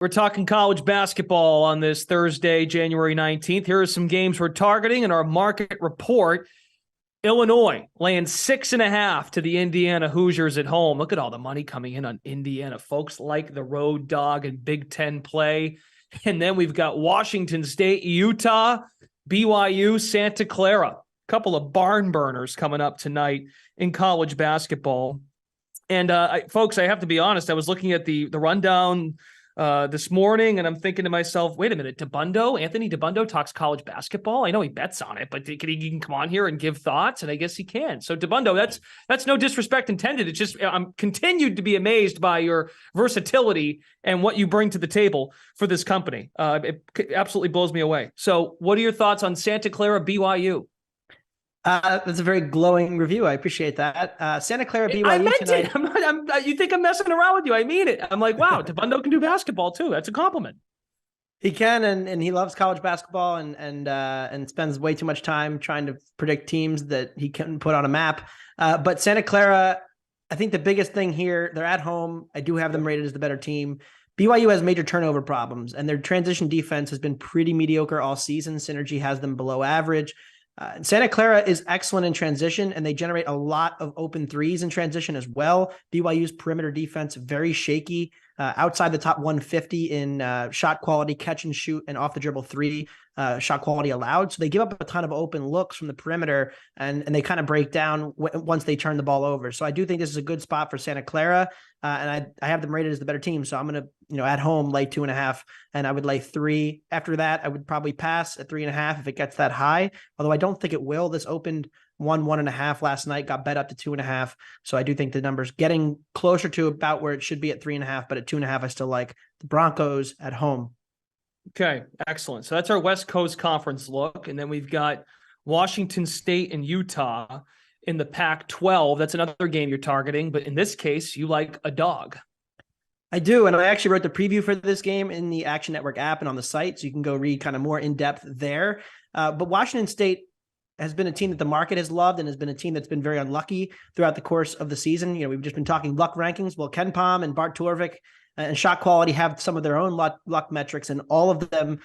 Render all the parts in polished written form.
We're talking college basketball on this Thursday, January 19th. Here are some games we're targeting in our market report. Illinois laying 6.5 to the Indiana Hoosiers at home. Look at all the money coming in on Indiana. Folks like the road dog and Big Ten play. And then we've got Washington State, Utah, BYU, Santa Clara. A couple of barn burners coming up tonight in college basketball. And folks, I have to be honest, I was looking at the rundown this morning, and I'm thinking to myself, wait a minute, Anthony Dabbundo talks college basketball. I know he bets on it, but he can come on here and give thoughts, and I guess he can. So Dabbundo, that's no disrespect intended. It's just I'm continued to be amazed by your versatility and what you bring to the table for this company. It absolutely blows me away. So what are your thoughts on Santa Clara BYU? That's a very glowing review. I appreciate that. Santa Clara BYU I meant tonight. it. You think I'm messing around with you? I mean it. I'm like, wow, Dabbundo can do basketball too. That's a compliment. He can, and he loves college basketball, and spends way too much time trying to predict teams that he couldn't put on a map. But Santa Clara, I think the biggest thing here, they're at home. I do have them rated as the better team. BYU has major turnover problems, and their transition defense has been pretty mediocre all season. Synergy has them below average. Santa Clara is excellent in transition, and they generate a lot of open threes in transition as well. BYU's perimeter defense, very shaky, outside the top 150 in shot quality, catch and shoot, and off the dribble three shot quality allowed. So they give up a ton of open looks from the perimeter, and they kind of break down once they turn the ball over. So I do think this is a good spot for Santa Clara, and I have them rated as the better team. So I'm going to, at home, lay 2.5, and I would lay 3. After that, I would probably pass at 3.5 if it gets that high, although I don't think it will. This opened 1.5 last night, got bet up to 2.5. So I do think the number's getting closer to about where it should be at 3.5, but at 2.5, I still like the Broncos at home. Okay, excellent. So that's our West Coast Conference look. And then we've got Washington State and Utah in the Pac-12. That's another game you're targeting, but in this case, you like a dog. I do, and I actually wrote the preview for this game in the Action Network app and on the site, so you can go read kind of more in-depth there. But Washington State has been a team that the market has loved and has been a team that's been very unlucky throughout the course of the season. We've just been talking luck rankings. Well, Ken Pom and Bart Torvik and shot quality have some of their own luck metrics, and all of them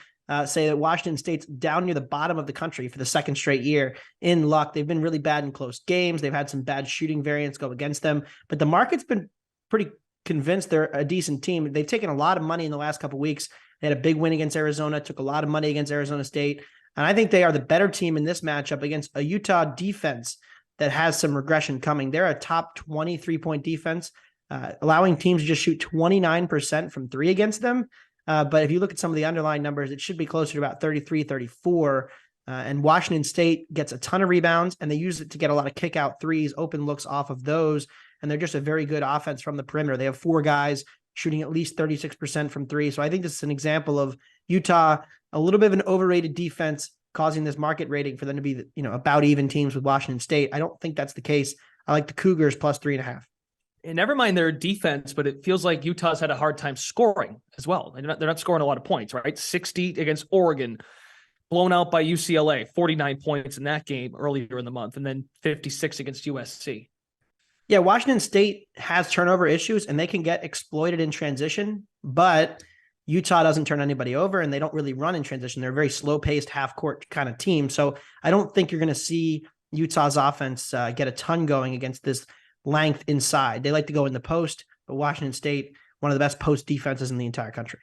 say that Washington State's down near the bottom of the country for the second straight year in luck. They've been really bad in close games. They've had some bad shooting variants go against them, but the market's been pretty convinced they're a decent team. They've taken a lot of money in the last couple of weeks. They had a big win against Arizona, took a lot of money against Arizona State. And I think they are the better team in this matchup against a Utah defense that has some regression coming. They're a top 20 three-point defense, allowing teams to just shoot 29% from three against them. But if you look at some of the underlying numbers, it should be closer to about 33, 34. And Washington State gets a ton of rebounds, and they use it to get a lot of kick-out threes, open looks off of those. And they're just a very good offense from the perimeter. They have 4 guys shooting at least 36% from three. So I think this is an example of Utah, a little bit of an overrated defense, causing this market rating for them to be, about even teams with Washington State. I don't think that's the case. I like the Cougars plus 3.5. And never mind their defense, but it feels like Utah's had a hard time scoring as well. They're not scoring a lot of points, right? 60 against Oregon, blown out by UCLA, 49 points in that game earlier in the month, and then 56 against USC. Yeah, Washington State has turnover issues, and they can get exploited in transition, but Utah doesn't turn anybody over, and they don't really run in transition. They're a very slow-paced, half-court kind of team. So I don't think you're going to see Utah's offense get a ton going against this length inside. They like to go in the post, but Washington State, one of the best post defenses in the entire country.